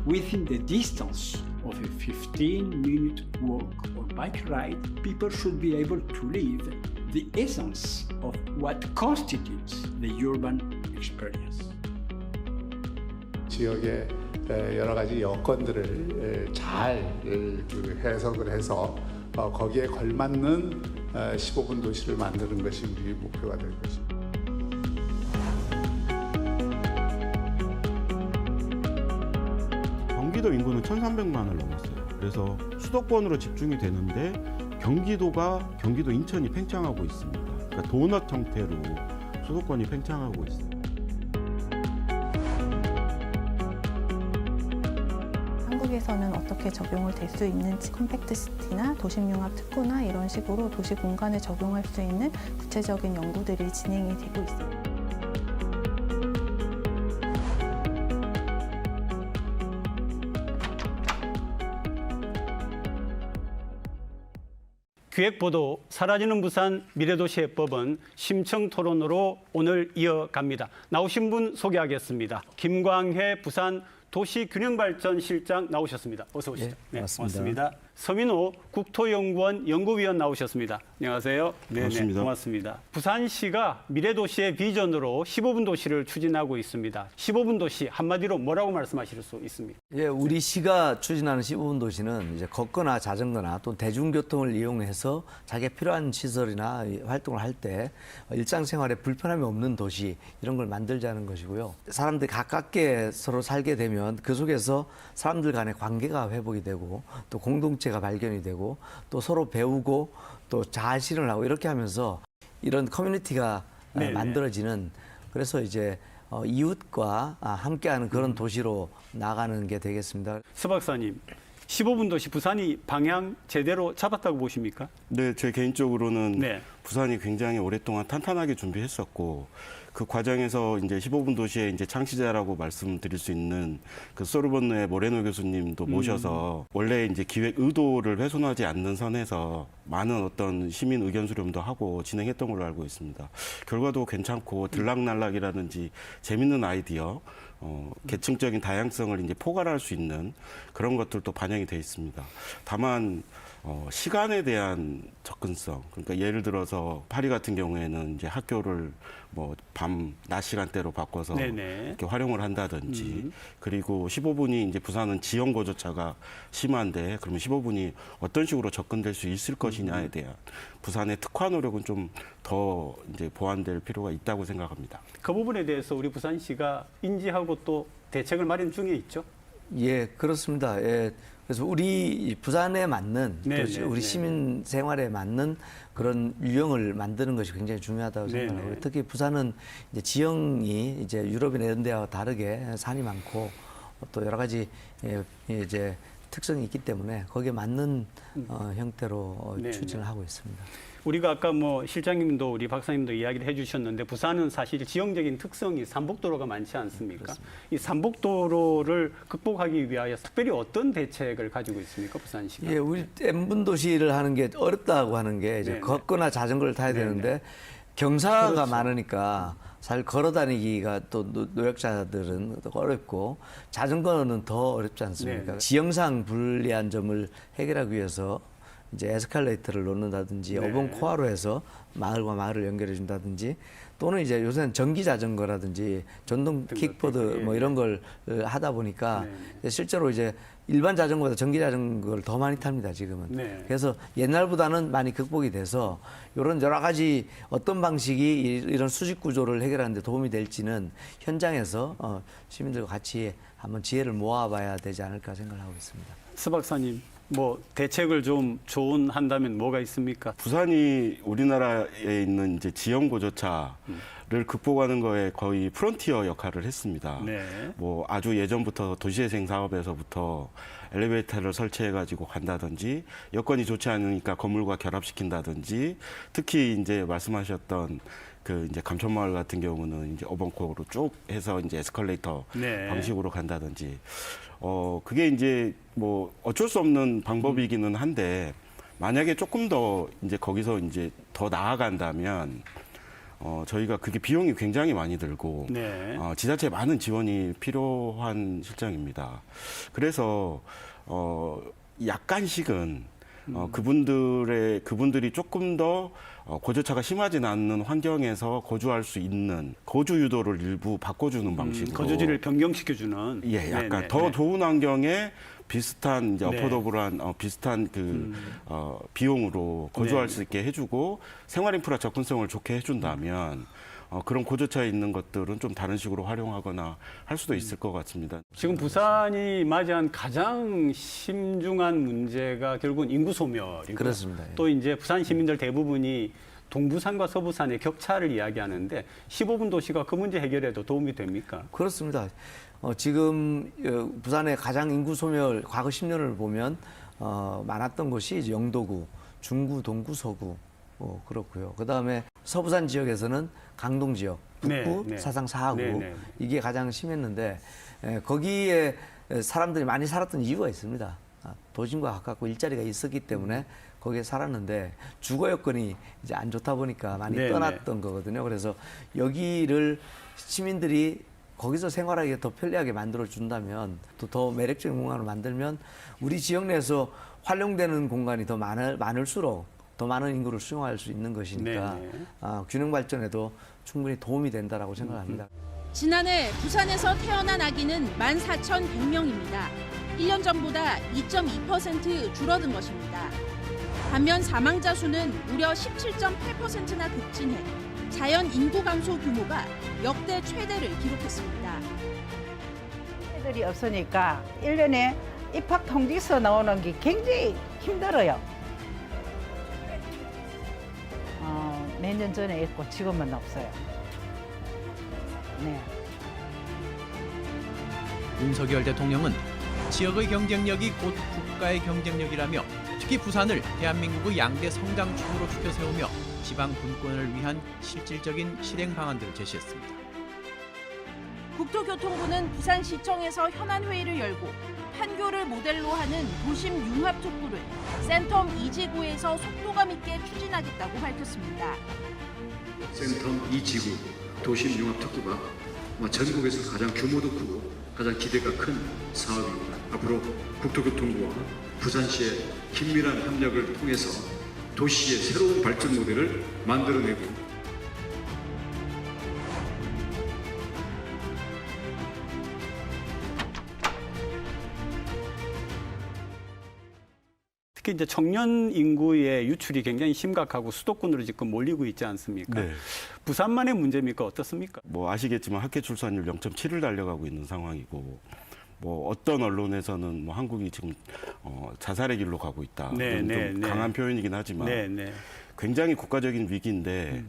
within the distance of a 15-minute walk or bike ride, people should be able to live the essence of what constitutes the urban experience. 지역의 여러 가지 여건들을 잘 해석을 해서 거기에 걸맞는 15분 도시를 만드는 것이 우리 목표가 될 것입니다. 경기도 인구는 1,300만을 넘었어요. 그래서 수도권으로 집중이 되는데 경기도 인천이 팽창하고 있습니다. 그러니까 도넛 형태로 수도권이 팽창하고 있어요. 한국에서는 어떻게 적용을 될 수 있는지 컴팩트 시티나 도심융합 특구나 이런 식으로 도시 공간에 적용할 수 있는 구체적인 연구들이 진행이 되고 있습니다. 기획보도 사라지는 부산 미래도시해법은 심층 토론으로 오늘 이어갑니다. 나오신 분 소개하겠습니다. 김광혜 부산 도시균형발전실장 나오셨습니다. 어서 오시죠. 네, 고맙습니다. 서민호 국토연구원 연구위원 나오셨습니다. 안녕하세요. 반갑습니다. 고맙습니다. 부산시가 미래도시의 비전으로 15분 도시를 추진하고 있습니다. 15분 도시 한마디로 뭐라고 말씀하실 수 있습니까? 예, 우리 시가 추진하는 15분 도시는 이제 걷거나 자전거나 또 대중교통을 이용해서 자기가 필요한 시설이나 활동을 할 때 일상생활에 불편함이 없는 도시 이런 걸 만들자는 것이고요. 사람들이 가깝게 서로 살게 되면 그 속에서 사람들 간의 관계가 회복이 되고 또 공동체가 발견이 되고 또 서로 배우고 또 자아실현을 하고 이렇게 하면서 이런 커뮤니티가 만들어지는 그래서 이제 이웃과 함께하는 그런 도시로 나가는 게 되겠습니다. 서 박사님, 15분 도시 부산이 방향 제대로 잡았다고 보십니까? 네, 제 개인적으로는 네. 부산이 굉장히 오랫동안 탄탄하게 준비했었고 그 과정에서 이제 15분 도시의 이제 창시자라고 말씀드릴 수 있는 그 소르본의 모레노 교수님도 모셔서 원래 이제 기획 의도를 훼손하지 않는 선에서 많은 어떤 시민 의견 수렴도 하고 진행했던 걸로 알고 있습니다. 결과도 괜찮고 들락날락이라든지 재밌는 아이디어, 계층적인 다양성을 이제 포괄할 수 있는 그런 것들도 반영이 돼 있습니다. 다만 시간에 대한 접근성, 그러니까 예를 들어서 파리 같은 경우에는 이제 학교를 뭐 낮 시간대로 바꿔서 이렇게 활용을 한다든지 그리고 15분이 이제 부산은 지형 고조차가 심한데 그러면 15분이 어떤 식으로 접근될 수 있을 것이냐에 대한 부산의 특화 노력은 좀 더 이제 보완될 필요가 있다고 생각합니다. 그 부분에 대해서 우리 부산시가 인지하고 또 대책을 마련 중에 있죠? 예, 그렇습니다. 예. 그래서 우리 부산에 맞는 또 우리 시민 생활에 맞는 그런 유형을 만드는 것이 굉장히 중요하다고 생각하고요. 특히 부산은 이제 지형이 이제 유럽이나 이런 데와 다르게 산이 많고 또 여러 가지 이제 특성이 있기 때문에 거기에 맞는 형태로 추진을 하고 있습니다. 우리가 아까 뭐 실장님도 우리 박사님도 이야기를 해주셨는데 부산은 사실 지형적인 특성이 산복도로가 많지 않습니까? 그렇습니다. 이 산복도로를 극복하기 위하여 특별히 어떤 대책을 가지고 있습니까, 부산시가? 예, 우리 N분 도시를 하는 게 어렵다고 하는 게 이제 걷거나 자전거를 타야 되는데 경사가 많으니까 잘 걸어 다니기가 또 노약자들은 어렵고 자전거는 더 어렵지 않습니까? 지형상 불리한 점을 해결하기 위해서 이제 에스컬레이터를 놓는다든지 어번 코아로 해서 마을과 마을을 연결해 준다든지 또는 이제 요새는 전기 자전거라든지 전동 킥보드 뭐 이런 걸 하다 보니까 실제로 이제 일반 자전거보다 전기 자전거를 더 많이 탑니다, 지금은. 그래서 옛날보다는 많이 극복이 돼서 이런 여러 가지 어떤 방식이 이런 수직 구조를 해결하는 데 도움이 될지는 현장에서 시민들과 같이 한번 지혜를 모아봐야 되지 않을까 생각을 하고 있습니다. 서 박사님, 뭐 대책을 좀 조언한다면 뭐가 있습니까? 부산이 우리나라에 있는 이제 지형 고조차를 극복하는 거에 거의 프론티어 역할을 했습니다. 뭐 아주 예전부터 도시재생 사업에서부터 엘리베이터를 설치해가지고 간다든지 여건이 좋지 않으니까 건물과 결합시킨다든지 특히 이제 말씀하셨던 그 이제 감천마을 같은 경우는 이제 어벙코로 쭉 해서 이제 에스컬레이터 방식으로 간다든지 그게 이제 뭐 어쩔 수 없는 방법이기는 한데 만약에 조금 더 이제 거기서 이제 더 나아간다면 저희가 그게 비용이 굉장히 많이 들고 네. 지자체에 많은 지원이 필요한 실정입니다. 그래서 약간씩은 그분들이 조금 더 고저차가 심하지는 않는 환경에서 거주할 수 있는 거주 유도를 일부 바꿔주는 방식으로 거주지를 변경시켜주는. 예, 약간 네네. 더 네. 좋은 환경에 비슷한 이제 네. 어포더블한 비슷한 비용으로 거주할 네. 수 있게 해주고 생활 인프라 접근성을 좋게 해준다면 그런 고저차에 있는 것들은 좀 다른 식으로 활용하거나 할 수도 있을 것 같습니다. 지금 부산이 맞이한 가장 심중한 문제가 결국은 인구 소멸이고 그렇습니다. 예. 또 이제 부산 시민들 대부분이 동부산과 서부산의 격차를 이야기하는데 15분 도시가 그 문제 해결에도 도움이 됩니까? 그렇습니다. 지금 부산의 가장 인구 소멸 과거 10년을 보면 많았던 곳이 이제 영도구, 중구, 동구, 서구 그렇고요. 그 다음에 서부산 지역에서는 강동 지역, 북구, 네, 네. 사상 4하구 네, 네. 이게 가장 심했는데 거기에 사람들이 많이 살았던 이유가 있습니다. 도심과 가깝고 일자리가 있었기 때문에 거기에 살았는데 주거 여건이 이제 안 좋다 보니까 많이 네, 떠났던 거거든요. 그래서 여기를 시민들이 거기서 생활하기 더 편리하게 만들어 준다면 또 더 매력적인 공간을 만들면 우리 지역 내에서 활용되는 공간이 더 많을수록 더 많은 인구를 수용할 수 있는 것이니까 네, 네. 균형 발전에도 충분히 도움이 된다라고 생각합니다. 지난해 부산에서 태어난 아기는 14,100명입니다. 1년 전보다 2.2% 줄어든 것입니다. 반면 사망자 수는 무려 17.8%나 급증해 자연 인구 감소 규모가 역대 최대를 기록했습니다. 애들이 없으니까 1년에 입학 통지서 나오는 게 굉장히 힘들어요. 몇 년 전에 있고 지금은 없어요. 네. 윤석열 대통령은 지역의 경쟁력이 곧 국가의 경쟁력이라며 특히 부산을 대한민국의 양대 성장축으로 추켜 세우며 지방 분권을 위한 실질적인 실행 방안들을 제시했습니다. 국토교통부는 부산시청에서 현안회의를 열고 판교를 모델로 하는 도심 융합 특구를 센텀 2지구에서 속도감 있게 추진하겠다고 밝혔습니다. 센텀 2지구 도심 융합 특구가 전국에서 가장 규모도 크고 가장 기대가 큰 사업입니다. 앞으로 국토교통부와 부산시의 긴밀한 협력을 통해서 도시의 새로운 발전 모델을 만들어내고 특히 이제 청년 인구의 유출이 굉장히 심각하고 수도권으로 지금 몰리고 있지 않습니까? 네. 부산만의 문제입니까? 어떻습니까? 뭐 아시겠지만 학교 출산율 0.7을 달려가고 있는 상황이고 뭐 어떤 언론에서는 뭐 한국이 지금 자살의 길로 가고 있다. 네, 좀 네, 네. 강한 표현이긴 하지만 네, 네. 굉장히 국가적인 위기인데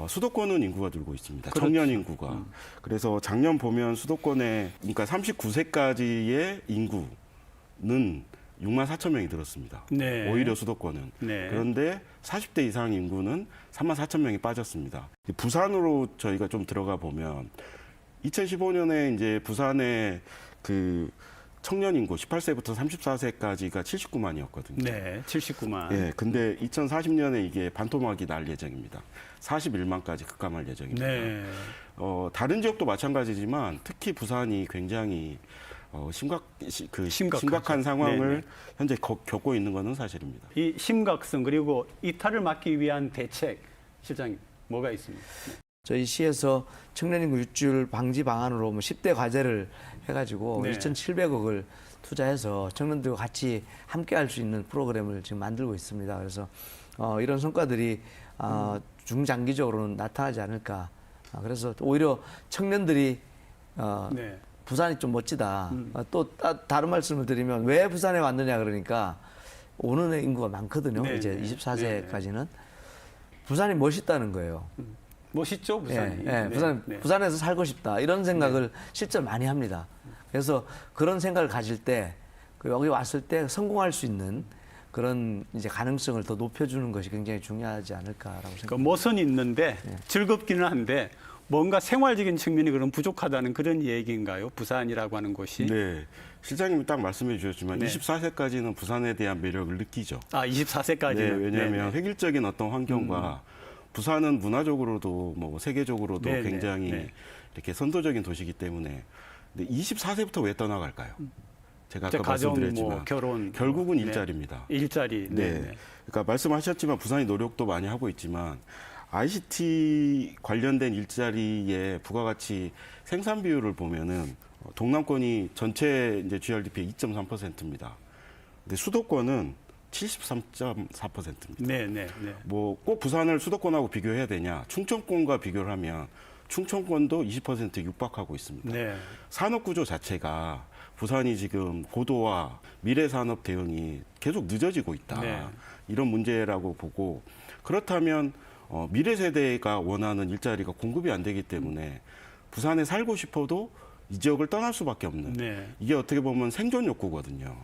수도권은 인구가 늘고 있습니다. 그렇죠. 청년 인구가. 그래서 작년 보면 수도권에 그러니까 39세까지의 인구는 6만 4천 명이 늘었습니다. 네. 오히려 수도권은. 네. 그런데 40대 이상 인구는 3만 4천 명이 빠졌습니다. 부산으로 저희가 좀 들어가 보면 2015년에 이제 부산의 그 청년 인구 18세부터 34세까지가 79만이었거든요. 네, 79만. 예, 근데 2040년에 이게 반토막이 날 예정입니다. 41만까지 급감할 예정입니다. 네. 다른 지역도 마찬가지지만 특히 부산이 굉장히 심각한 상황을 네네. 현재 겪고 있는 것은 사실입니다. 이 심각성 그리고 이탈을 막기 위한 대책 실장님 뭐가 있습니까? 저희 시에서 청년인구 유출 방지 방안으로 10대 과제를 해가지고 네. 2,700억을 투자해서 청년들과 같이 함께 할 수 있는 프로그램을 지금 만들고 있습니다. 그래서 이런 성과들이 중장기적으로는 나타나지 않을까. 그래서 오히려 청년들이 네. 부산이 좀 멋지다. 또 다른 말씀을 드리면 왜 부산에 왔느냐 그러니까 오는 인구가 많거든요. 네, 이제 네. 24세까지는. 부산이 멋있다는 거예요. 멋있죠, 부산이. 네, 네. 부산에서 살고 싶다. 이런 생각을 실제로 많이 합니다. 그래서 그런 생각을 가질 때 여기 왔을 때 성공할 수 있는 그런 이제 가능성을 더 높여주는 것이 굉장히 중요하지 않을까라고 생각합니다. 그 멋은 있는데 즐겁기는 한데 뭔가 생활적인 측면이 그럼 부족하다는 그런 얘기인가요? 부산이라고 하는 곳이? 네, 실장님이 딱 말씀해 주셨지만 네. 24세까지는 부산에 대한 매력을 느끼죠. 아, 24세까지는. 네, 왜냐하면 획일적인 어떤 환경과 부산은 문화적으로도 뭐 세계적으로도 네, 굉장히 네. 이렇게 선도적인 도시이기 때문에 근데 24세부터 왜 떠나갈까요? 제가 아까 가정, 말씀드렸지만 뭐 결혼, 결국은 네. 일자리입니다. 일자리. 네. 네. 네. 그러니까 말씀하셨지만 부산이 노력도 많이 하고 있지만 ICT 관련된 일자리의 부가가치 생산 비율을 보면은 동남권이 전체 이제 GRDP의 2.3%입니다. 근데 수도권은 73.4%입니다. 네, 네, 네. 뭐 꼭 부산을 수도권하고 비교해야 되냐? 충청권과 비교를 하면 충청권도 20% 육박하고 있습니다. 네. 산업 구조 자체가 부산이 지금 고도화 미래 산업 대응이 계속 늦어지고 있다. 네. 이런 문제라고 보고 그렇다면 미래 세대가 원하는 일자리가 공급이 안 되기 때문에 부산에 살고 싶어도 이 지역을 떠날 수밖에 없는 네. 이게 어떻게 보면 생존 욕구거든요.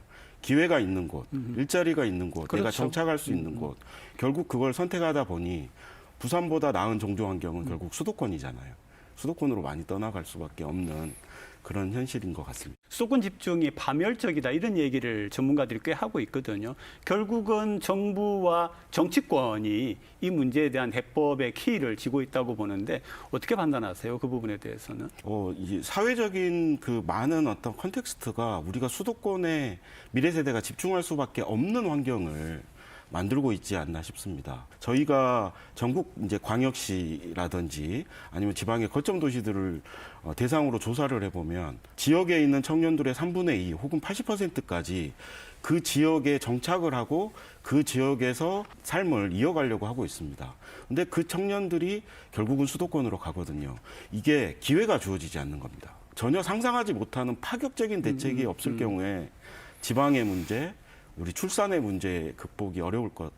기회가 있는 곳, 일자리가 있는 곳, 내가 그렇죠. 정착할 수 있는 곳. 결국 그걸 선택하다 보니 부산보다 나은 종조 환경은 결국 수도권이잖아요. 수도권으로 많이 떠나갈 수밖에 없는 그런 현실인 것 같습니다. 수도권 집중이 파멸적이다 이런 얘기를 전문가들이 꽤 하고 있거든요. 결국은 정부와 정치권이 이 문제에 대한 해법의 키를 쥐고 있다고 보는데 어떻게 판단하세요? 그 부분에 대해서는? 이 사회적인 그 많은 어떤 컨텍스트가 우리가 수도권에 미래 세대가 집중할 수밖에 없는 환경을 만들고 있지 않나 싶습니다. 저희가 전국 이제 광역시라든지 아니면 지방의 거점 도시들을 대상으로 조사를 해보면 지역에 있는 청년들의 3분의 2 혹은 80%까지 그 지역에 정착을 하고 그 지역에서 삶을 이어가려고 하고 있습니다. 근데 그 청년들이 결국은 수도권으로 가거든요. 이게 기회가 주어지지 않는 겁니다. 전혀 상상하지 못하는 파격적인 대책이 없을 경우에 지방의 문제, 우리 출산의 문제 극복이 어려울 것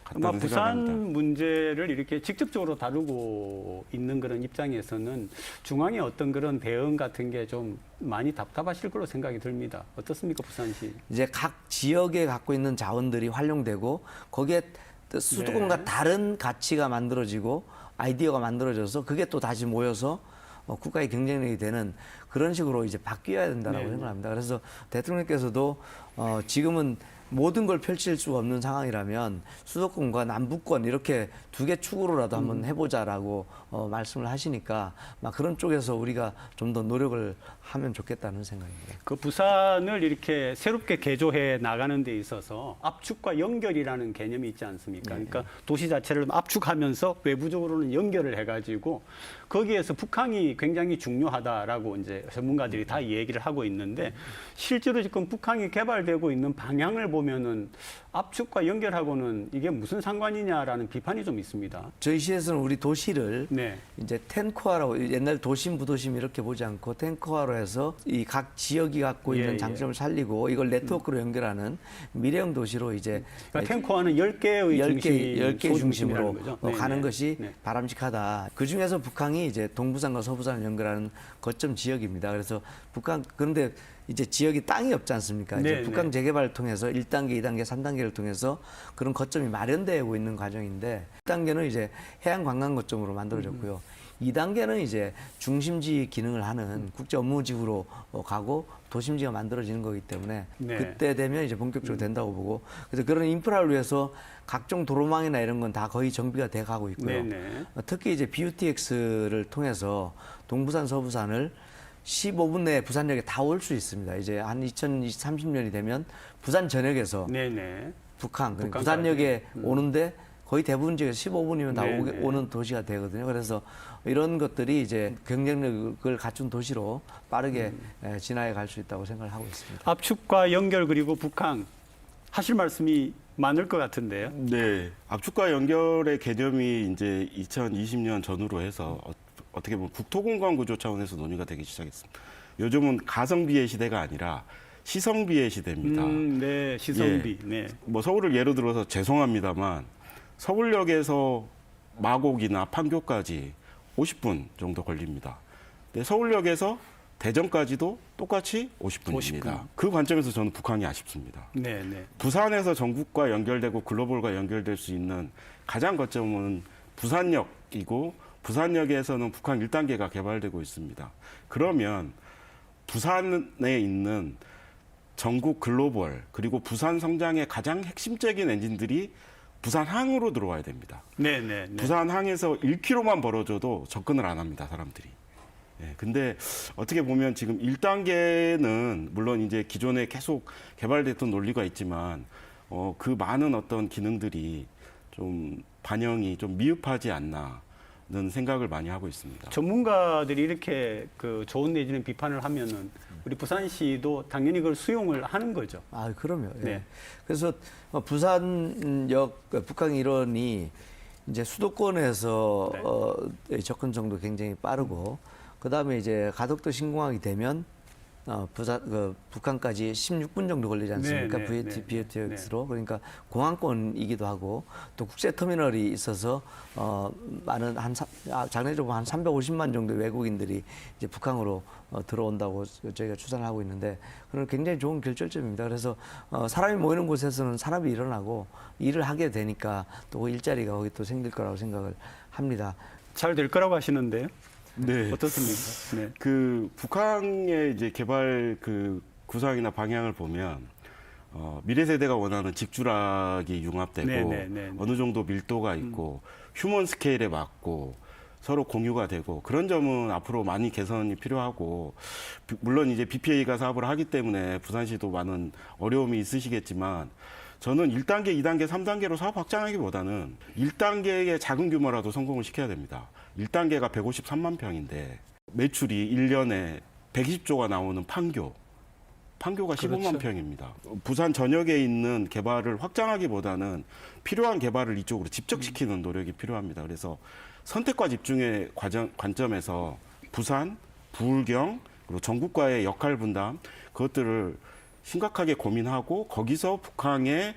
같다는 부산 생각합니다. 문제를 이렇게 직접적으로 다루고 있는 그런 입장에서는 중앙의 어떤 그런 대응 같은 게 좀 많이 답답하실 거로 생각이 듭니다. 어떻습니까, 부산시? 이제 각 지역에 갖고 있는 자원들이 활용되고 거기에 또 수도권과 네. 다른 가치가 만들어지고 아이디어가 만들어져서 그게 또 다시 모여서 국가의 경쟁력이 되는 그런 식으로 이제 바뀌어야 된다라고 네. 생각합니다. 그래서 대통령께서도 지금은 모든 걸 펼칠 수가 없는 상황이라면 수도권과 남부권 이렇게 두 개 축으로라도 한번 해보자라고 말씀을 하시니까 막 그런 쪽에서 우리가 좀 더 노력을 하면 좋겠다는 생각입니다. 그 부산을 이렇게 새롭게 개조해 나가는 데 있어서 압축과 연결이라는 개념이 있지 않습니까? 그러니까 도시 자체를 압축하면서 외부적으로는 연결을 해가지고 거기에서 북항이 굉장히 중요하다라고 이제 전문가들이 다 얘기를 하고 있는데 실제로 지금 북항이 개발되고 있는 방향을 보면은 압축과 연결하고는 이게 무슨 상관이냐라는 비판이 좀 있습니다. 저희 시에서는 우리 도시를 네. 이제 10코어라고 옛날 도심 부도심 이렇게 보지 않고 10코어로 해서 이 각 지역이 갖고 예, 있는 예. 장점을 살리고 이걸 네트워크로 연결하는 미래형 도시로 이제 그러니까 탱커와는 10개의 10개 중심으로 거죠. 가는 네, 것이 네. 바람직하다. 그중에서 북한이 이제 동부산과 서부산을 연결하는 거점 지역입니다. 그래서 북한 그런데 이제 지역이 땅이 없지 않습니까? 이제 네, 북한 네. 재개발을 통해서 1단계, 2단계, 3단계를 통해서 그런 거점이 마련되고 있는 과정인데 1단계는 이제 해양 관광 거점으로 만들어졌고요. 2단계는 이제 중심지 기능을 하는 국제 업무지구로 가고 도심지가 만들어지는 거기 때문에 네. 그때 되면 이제 본격적으로 된다고 보고 그래서 그런 인프라를 위해서 각종 도로망이나 이런 건 다 거의 정비가 돼 가고 있고요. 네네. 특히 이제 BUTX를 통해서 동부산, 서부산을 15분 내에 부산역에 다 올 수 있습니다. 이제 한 2030년이 되면 부산 전역에서 네네. 북한, 그러니까 북한까지. 부산역에 오는데 거의 대부분 지역에서 15분이면 다 네네. 오는 도시가 되거든요. 그래서 이런 것들이 이제 경쟁력을 갖춘 도시로 빠르게 진화해 갈 수 있다고 생각을 하고 있습니다. 압축과 연결 그리고 북한 하실 말씀이 많을 것 같은데요. 네, 압축과 연결의 개념이 이제 2020년 전후로 해서 어떻게 보면 국토공간 구조 차원에서 논의가 되기 시작했습니다. 요즘은 가성비의 시대가 아니라 시성비의 시대입니다. 네, 시성비. 네. 뭐 서울을 예로 들어서 죄송합니다만 서울역에서 마곡이나 판교까지 50분 정도 걸립니다. 근데 서울역에서 대전까지도 똑같이 50분입니다. 50분. 그 관점에서 저는 북한이 아쉽습니다. 네, 네. 부산에서 전국과 연결되고 글로벌과 연결될 수 있는 가장 거점은 부산역이고 부산역에서는 북한 1단계가 개발되고 있습니다. 그러면 부산에 있는 전국 글로벌 그리고 부산 성장의 가장 핵심적인 엔진들이 부산항으로 들어와야 됩니다. 네네. 부산항에서 1km만 벌어져도 접근을 안 합니다, 사람들이. 예, 근데 어떻게 보면 지금 1단계는 물론 이제 기존에 계속 개발됐던 논리가 있지만 그 많은 어떤 기능들이 좀 반영이 좀 미흡하지 않나는 생각을 많이 하고 있습니다. 전문가들이 이렇게 그 좋은 내지는 비판을 하면은 우리 부산시도 당연히 그걸 수용을 하는 거죠. 아, 그럼요. 예. 네. 그래서 부산역 북항 일원이 이제 수도권에서 접근 정도 굉장히 빠르고 그다음에 이제 가덕도 신공항이 되면 북한까지 16분 정도 걸리지 않습니까? VTX로. 그러니까 공항권이기도 하고 또 국제터미널이 있어서 많은 작년적으로 한 350만 정도의 외국인들이 이제 북한으로 들어온다고 저희가 추산을 하고 있는데 그건 굉장히 좋은 결절점입니다. 그래서 사람이 모이는 곳에서는 산업이 일어나고 일을 하게 되니까 또 그 일자리가 거기 또 생길 거라고 생각을 합니다. 잘 될 거라고 하시는데요. 네. 어떻습니까? 네. 그 북한의 이제 개발 그 구상이나 방향을 보면 미래 세대가 원하는 직주락이 융합되고 어느 정도 밀도가 있고 휴먼 스케일에 맞고 서로 공유가 되고 그런 점은 앞으로 많이 개선이 필요하고 물론 이제 BPA가 사업을 하기 때문에 부산시도 많은 어려움이 있으시겠지만 저는 1단계, 2단계, 3단계로 사업 확장하기보다는 1단계의 작은 규모라도 성공을 시켜야 됩니다. 1단계가 153만 평인데 매출이 1년에 120조가 나오는 판교가 15만 평입니다. 부산 전역에 있는 개발을 확장하기보다는 필요한 개발을 이쪽으로 집적시키는 노력이 필요합니다. 그래서 선택과 집중의 관점에서 부산, 부울경, 그리고 전국과의 역할 분담 그것들을 심각하게 고민하고 거기서 북한의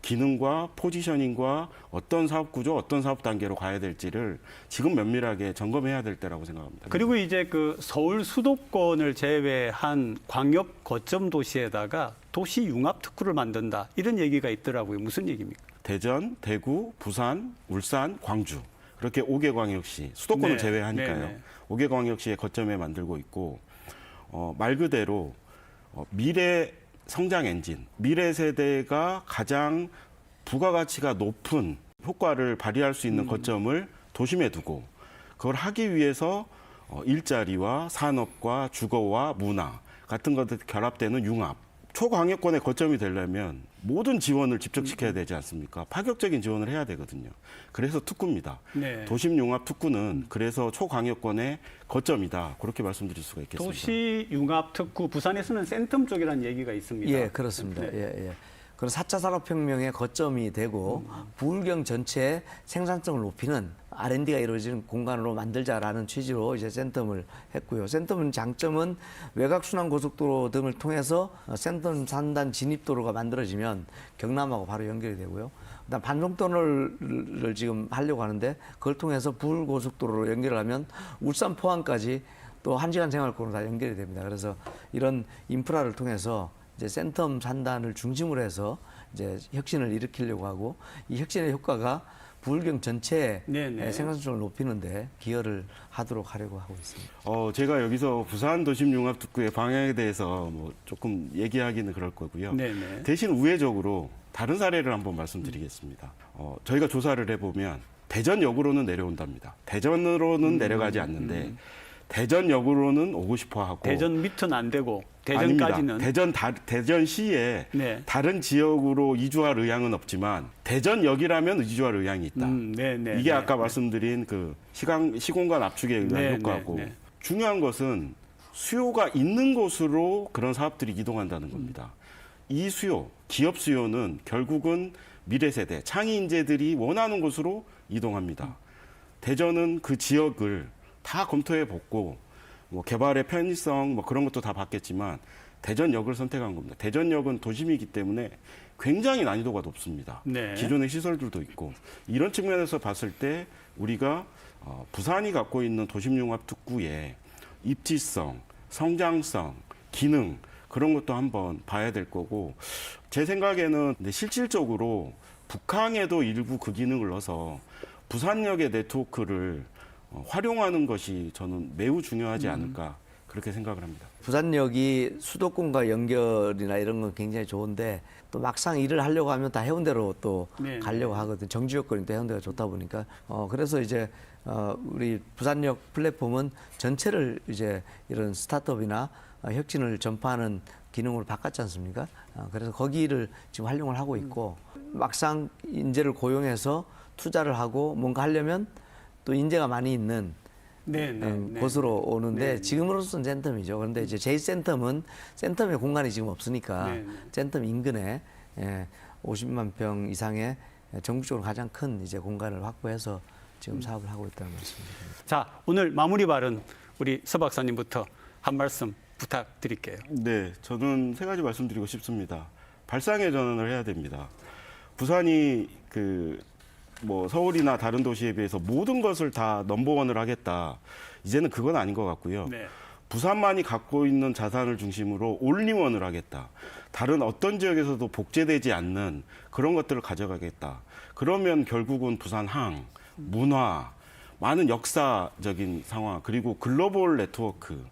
기능과 포지셔닝과 어떤 사업 구조, 어떤 사업 단계로 가야 될지를 지금 면밀하게 점검해야 될 때라고 생각합니다. 그리고 이제 그 서울 수도권을 제외한 광역 거점 도시에다가 도시 융합 특구를 만든다 이런 얘기가 있더라고요. 무슨 얘기입니까? 대전, 대구, 부산, 울산, 광주 그렇게 5개 광역시 수도권을 제외하니까요. 5개 광역시의 거점에 만들고 있고 말 그대로 미래 성장 엔진, 미래 세대가 가장 부가가치가 높은 효과를 발휘할 수 있는 거점을 도심에 두고 그걸 하기 위해서 일자리와 산업과 주거와 문화 같은 것들 결합되는 융합. 초광역권의 거점이 되려면 모든 지원을 집적시켜야 되지 않습니까? 파격적인 지원을 해야 되거든요. 그래서 특구입니다. 네. 도심융합 특구는 그래서 초광역권의 거점이다. 그렇게 말씀드릴 수가 있겠습니다. 도시 융합 특구 부산에서는 센텀 쪽이라는 얘기가 있습니다. 예, 그렇습니다. 예. 그런 4차 산업혁명의 거점이 되고 부울경 전체의 생산성을 높이는 R&D가 이루어지는 공간으로 만들자라는 취지로 이제 센텀을 했고요. 센텀은 장점은 외곽순환고속도로 등을 통해서 센텀 산단 진입도로가 만들어지면 경남하고 바로 연결이 되고요. 그다음 반송터널을 지금 하려고 하는데 그걸 통해서 부울고속도로로 연결을 하면 울산 포항까지 또 1시간 생활권으로 다 연결이 됩니다. 그래서 이런 인프라를 통해서 이제 센텀 산단을 중심으로 해서 이제 혁신을 일으키려고 하고 이 혁신의 효과가 부울경 전체의 생산성을 높이는데 기여를 하도록 하려고 하고 있습니다. 제가 여기서 부산 도심융합 특구의 방향에 대해서 뭐 조금 얘기하기는 그럴 거고요. 대신 우회적으로 다른 사례를 한번 말씀드리겠습니다. 저희가 조사를 해보면 대전역으로는 내려온답니다. 대전으로는 내려가지 않는데 대전역으로는 오고 싶어 하고 대전 밑은 안 되고 대전까지는 아닙니다. 대전시에 다른 지역으로 이주할 의향은 없지만 대전역이라면 이주할 의향이 있다. 이게 아까 말씀드린 그 시공간 압축에 의한 효과고 중요한 것은 수요가 있는 곳으로 그런 사업들이 이동한다는 겁니다. 이 수요, 기업 수요는 결국은 미래 세대, 창의 인재들이 원하는 곳으로 이동합니다. 대전은 그 지역을 다 검토해 보고 뭐 개발의 편의성 뭐 그런 것도 다 봤겠지만 대전역을 선택한 겁니다. 대전역은 도심이기 때문에 굉장히 난이도가 높습니다. 기존의 시설들도 있고 이런 측면에서 봤을 때 우리가 부산이 갖고 있는 도심융합 특구의 입지성, 성장성, 기능 그런 것도 한번 봐야 될 거고 제 생각에는 실질적으로 북항에도 일부 그 기능을 넣어서 부산역의 네트워크를 활용하는 것이 저는 매우 중요하지 않을까 그렇게 생각을 합니다. 부산역이 수도권과 연결이나 이런 건 굉장히 좋은데 또 막상 일을 하려고 하면 다 해운대로 또 네. 가려고 하거든. 정주 여건이 또 해운대가 좋다 보니까 그래서 이제 우리 부산역 플랫폼은 전체를 이제 이런 스타트업이나 혁신을 전파하는 기능으로 바꿨지 않습니까? 그래서 거기를 지금 활용을 하고 있고 막상 인재를 고용해서 투자를 하고 뭔가 하려면 또 인재가 많이 있는 곳으로 오는데 지금으로서는 센텀이죠. 그런데 이제 제2센텀은 센텀의 공간이 지금 없으니까 센텀 인근에 50만 평 이상의 전국적으로 가장 큰 이제 공간을 확보해서 지금 사업을 하고 있다는 말씀입니다. 자, 오늘 마무리 발언 우리 서 박사님부터 한 말씀 부탁드릴게요. 네, 저는 세 가지 말씀드리고 싶습니다. 발상의 전환을 해야 됩니다. 부산이 뭐 서울이나 다른 도시에 비해서 모든 것을 다 넘버원을 하겠다. 이제는 그건 아닌 것 같고요. 네. 부산만이 갖고 있는 자산을 중심으로 올리원을 하겠다. 다른 어떤 지역에서도 복제되지 않는 그런 것들을 가져가겠다. 그러면 결국은 부산항, 문화, 많은 역사적인 상황, 그리고 글로벌 네트워크.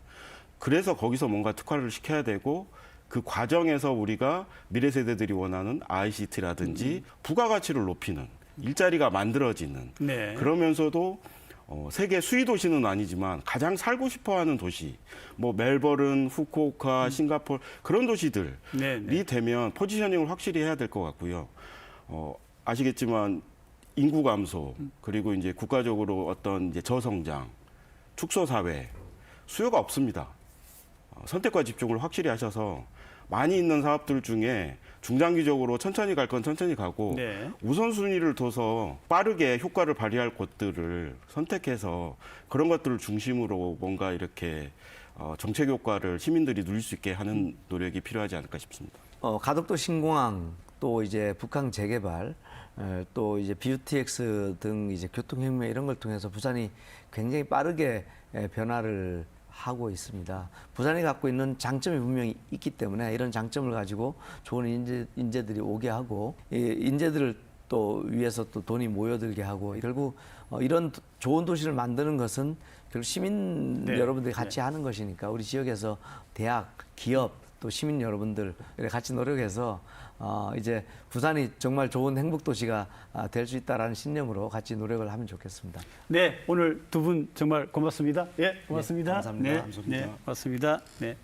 그래서 거기서 뭔가 특화를 시켜야 되고 그 과정에서 우리가 미래 세대들이 원하는 ICT라든지 부가가치를 높이는 일자리가 만들어지는 네. 그러면서도 세계 수위 도시는 아니지만 가장 살고 싶어하는 도시, 뭐 멜버른, 후쿠오카, 싱가포르 그런 도시들이 되면 포지셔닝을 확실히 해야 될 것 같고요. 아시겠지만 인구 감소 그리고 이제 국가적으로 어떤 이제 저성장, 축소 사회 수요가 없습니다. 선택과 집중을 확실히 하셔서 많이 있는 사업들 중에 중장기적으로 천천히 갈 건 천천히 가고 우선순위를 둬서 빠르게 효과를 발휘할 곳들을 선택해서 그런 것들을 중심으로 뭔가 이렇게 정책 효과를 시민들이 누릴 수 있게 하는 노력이 필요하지 않을까 싶습니다. 가덕도 신공항 또 이제 북항 재개발 또 이제 BUTX 등 이제 교통혁명 이런 걸 통해서 부산이 굉장히 빠르게 변화를 하고 있습니다. 부산이 갖고 있는 장점이 분명히 있기 때문에 이런 장점을 가지고 좋은 인재들이 오게 하고 인재들을 또 위해서 또 돈이 모여들게 하고 결국 이런 좋은 도시를 만드는 것은 결국 시민 여러분들이 같이 하는 것이니까 우리 지역에서 대학, 기업 또 시민 여러분들 같이 노력해서 이제 부산이 정말 좋은 행복 도시가 될 수 있다라는 신념으로 같이 노력을 하면 좋겠습니다. 네, 오늘 두 분 정말 고맙습니다. 예, 고맙습니다. 감사합니다. 네, 고맙습니다. 네.